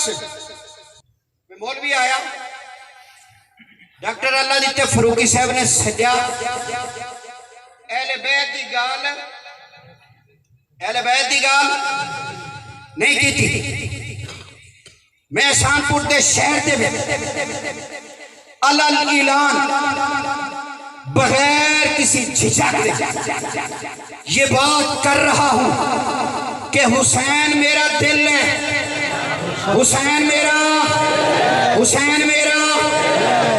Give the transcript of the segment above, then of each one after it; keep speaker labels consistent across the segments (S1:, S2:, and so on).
S1: मैं मौलवी आया डॉक्टर अल्लाह दिते फरूकी साहब ने सजा अहले बैत दी गाल नहीं की थी। मैं शानपुर के शहर दे अलल ऐलान बगैर किसी झिझक के ये बात कर रहा हूं कि हुसैन मेरा दिल है, हुसैन मेरा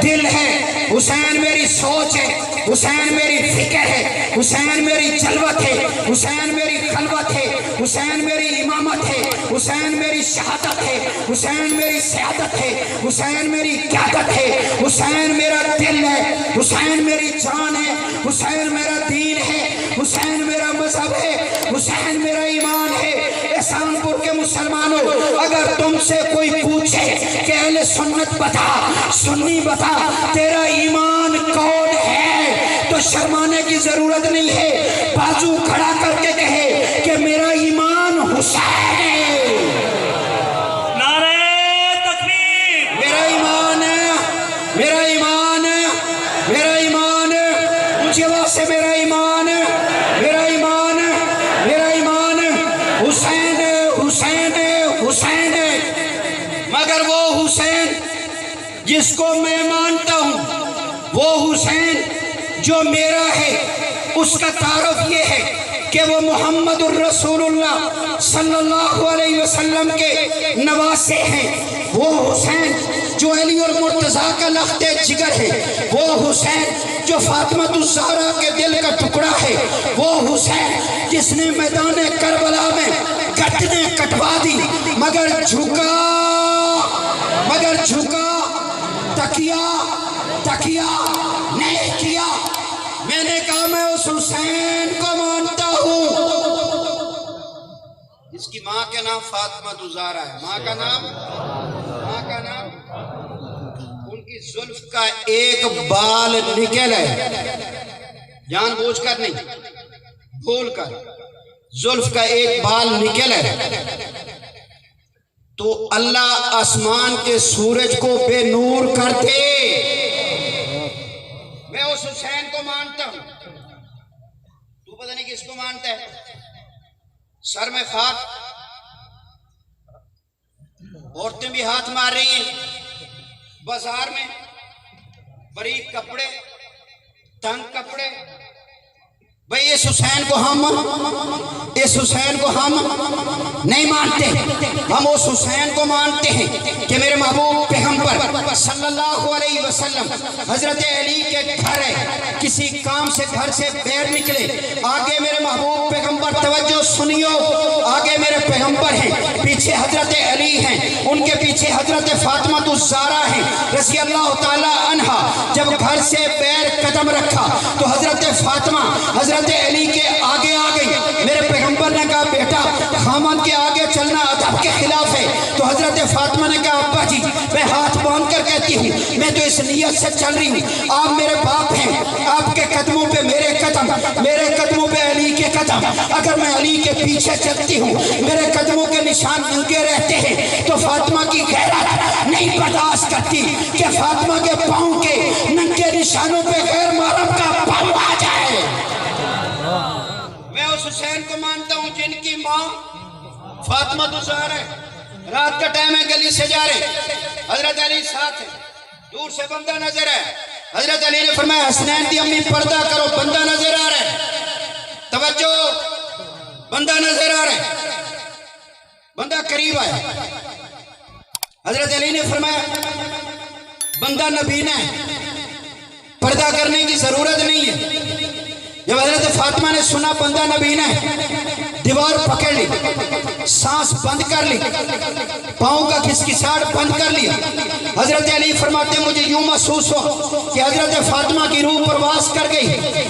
S1: दिल है, हुसैन मेरी सोच है, हुसैन मेरी फिक्र है, हुसैन मेरी जलवत है, हुसैन मेरी खलवत है, हुसैन मेरी इमामत है, हुसैन मेरी शहादत है, हुसैन मेरी सियादत है, हुसैन मेरी क़यादत है, हुसैन मेरा दिल है, हुसैन मेरी जान है, हुसैन मेरा दीन है, हुसैन मेरा मजहब है, हुसैन मेरा ईमान है। एहसानपुर के मुसलमानों, अगर तुमसे कोई पूछे कि अहले सुन्नत बता, सुन्नी बता, तेरा ईमान कौन है, तो शर्माने की जरूरत नहीं है, बाजू खड़ा करके कहे कि मेरा ईमान हुसैन है।
S2: नारे तकबीर।
S1: मेरा ईमान है, मेरा ईमान है, मेरा ईमान है, ऊंची आवाज से मेरा ईमान है, मेरा ईमान है, मेरा ईमान है, हुसैन है, हुसैन है, हुसैन है। मगर वो हुसैन जिसको मैं मानता हूं, वो हुसैन जो मेरा है, उसका तारुफ ये है कि वो मोहम्मदुर रसूलुल्लाह सल्लल्लाहु अलैहि वसल्लम के नवासे हैं। वो हुसैन जो अली और मुर्तज़ा का लख्ते जिगर है, वो हुसैन जो फातिमा ज़हरा के दिल का टुकड़ा है, वो हुसैन जिसने मैदान करबला में गर्दनें कटवा दी मगर झुका तकिया नहीं किया। मैंने कहा मैं उस हुसैन को मानता हूं जिसकी माँ का नाम फातिमा ज़हरा है। माँ का नाम उनकी जुल्फ का एक बाल निकल है, जानबूझकर नहीं, भूलकर जुल्फ का एक बाल निकल है तो अल्लाह आसमान के सूरज को बेनूर कर दे। मैं उस हुसैन को मानता हूं, तू पता नहीं किसको मानता है। सर में खाक, औरतें भी हाथ मार रही हैं, बाजार में बारीक कपड़े, तंग कपड़े। भाई इस हुसैन को हम नहीं मानते, हम उस हुसैन को मानते हैं कि मेरे महबूब पैगंबर सल्लल्लाहु अलैहि वसल्लम हजरत अली के घर है, किसी काम से घर से बाहर निकले, आगे मेरे महबूब पैगंबर, तवज्जो सुनियो, आगे मेरे पैगंबर हैं, पीछे हजरत अली हैं, उनके पीछे हजरत फातिमा ज़हरा हैं रज़ी अल्लाह ताला अन्हा। जब घर से बाहर कदम रखा तो हजरत फातिमा हजरत अली के आगे आ गई। मेरे पैगंबर ने कहा बेटा खामन के आगे चलना अदब के खिलाफ है। तो हजरत फातिमा ने कहा अब्बा जी मैं हाथ बांध कर कहती हूँ, मैं तो इस नियत से चल रही हूँ, आप मेरे बाप हैं, आपके कदमों पे मेरे कदम, मेरे कदमों पे अली के कदम। अगर मैं अली के पीछे चलती हूँ, मेरे कदमों के निशान नंगे रहते हैं, तो फातिमा की गैरत नहीं बर्दाश्त करती कि फातिमा के पाँव के नंगे निशानों पे गैर महरम का पाँव आ जाए। मैं उस हुसैन को मानता हूं जिनकी माँ फातिमा ज़हरा है। रात का टाइम है, गली से जा रहे, हजरत अली साथ है, दूर से बंदा नजर है। हजरत अली ने फरमाया हसनैन दी अम्मी पर्दा करो, बंदा नजर आ रहा है, तवज्जो, बंदा नजर आ रहा है। बंदा करीब आया, हजरत अली ने फरमाया बंदा नबीना है, पर्दा करने की जरूरत नहीं है। जब हजरत फातिमा ने सुना बंदा नबीना है, दीवार पकड़ ली, सांस बंद कर ली, पाँव का खिसखिसाहट बंद कर लिया। हजरत अली फरमाते मुझे यूं महसूस हो कि हजरत फातिमा की रूह परवास कर गई।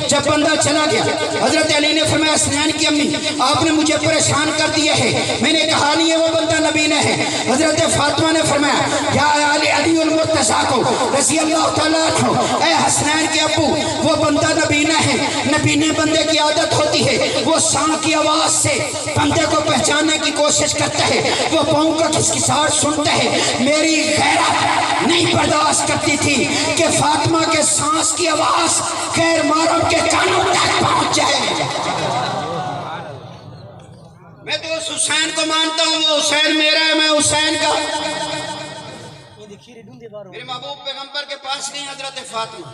S1: जब बंदा चला गया, हजरत अली ने फरमाया हसनैन की अम्मी आपने मुझे परेशान कर दिया है। मैंने कहा नहीं है वो बंदा नबीना है। हजरत फातिमा ने फरमाया या अली रज़ा को रज़ी अल्लाह तआला अन्हु, ऐ हसनैन के अब्बू, वो बंदा नबीना है, नबीने बंदे की आदत होती है, वो सांप की आवाज़ से बंदे को पहचानने की कोशिश करता है, वो पाँव का खिसखिसाहट सुनता है। मेरी गैरत नहीं बर्दाश्त करती थी कि फातिमा के सांस की आवाज़ गैर महरम के कानों तक पहुँच जाए। मैं तो उस हुसैन को मानता हूँ, वो हुसैन मेरा है, मैं हुसैन का। मेरे महबूब पैगंबर के पास नहीं हजरत फातिमा,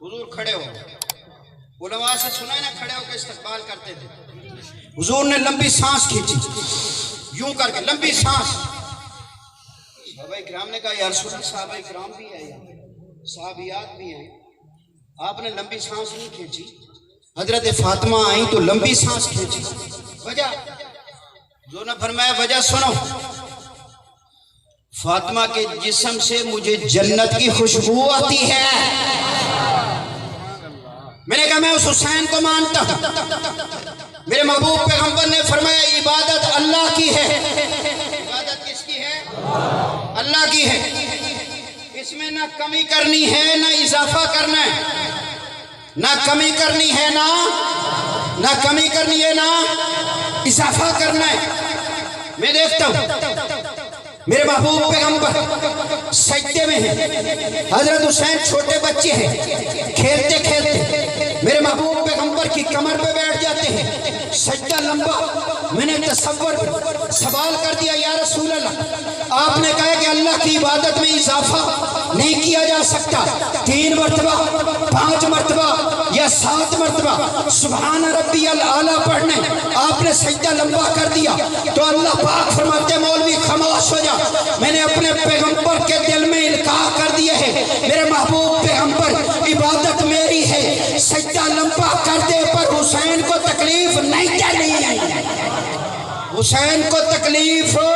S1: हुजूर खड़े हो, उलमा से सुना है ना, खड़े होकर इस्तकबाल करते थे। हुजूर ने लंबी सांस खींची, यूं करके लंबी सांस। साहबा इकराम ने कहा, या रसूल अल्लाह, साहबा इकराम भी है, साहबियात भी हैं, आपने लंबी सांस नहीं खींची। हजरत फातिमा आई तो लंबी सांस खींची। वजह जो ने फरमाया, वजह सुनो, फातिमा के जिस्म से मुझे जन्नत की खुशबू आती है। मैंने कहा मैं उस हुसैन को मानता हूं। मेरे महबूब पैगंबर ने फरमाया, इबादत अल्लाह की है। इबादत किसकी है? अल्लाह की है। इसमें ना कमी करनी है ना इजाफा करना है, ना कमी करनी है ना कमी करनी है ना इजाफा करना है। मैं देखता हूं मेरे महबूब पैगंबर सजदे में हैं, हजरत हुसैन छोटे बच्चे हैं, खेलते खेलते मेरे महबूब पैगंबर की कमर पे बैठ जाते हैं, सजदा लंबा। मैंने तसव्वुर सवाल कर दिया, या रसूल अल्लाह, आपने कहा कि अल्लाह की इबादत में इजाफा नहीं किया जा सकता, 3 मरतबा 5 मरतबा या 7 मरतबा सुभान रब्बियल आला पढ़ने आपने सजदा लंबा कर दिया, तो अल्लाह पाक फरमाते, मौलवी खामोश हो जा, मैंने अपने पैगंबर के दिल में इल्का कर दिया है, मेरे महबूब पैगंबर इबादत मेरी है, सजदा लंबा कर दे, पर हुसैन को तकलीफ नहीं देनी है। हुसैन को तकलीफ हो,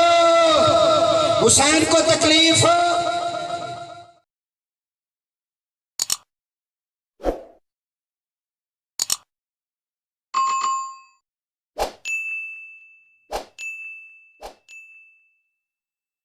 S1: हुसैन को तकलीफ हो।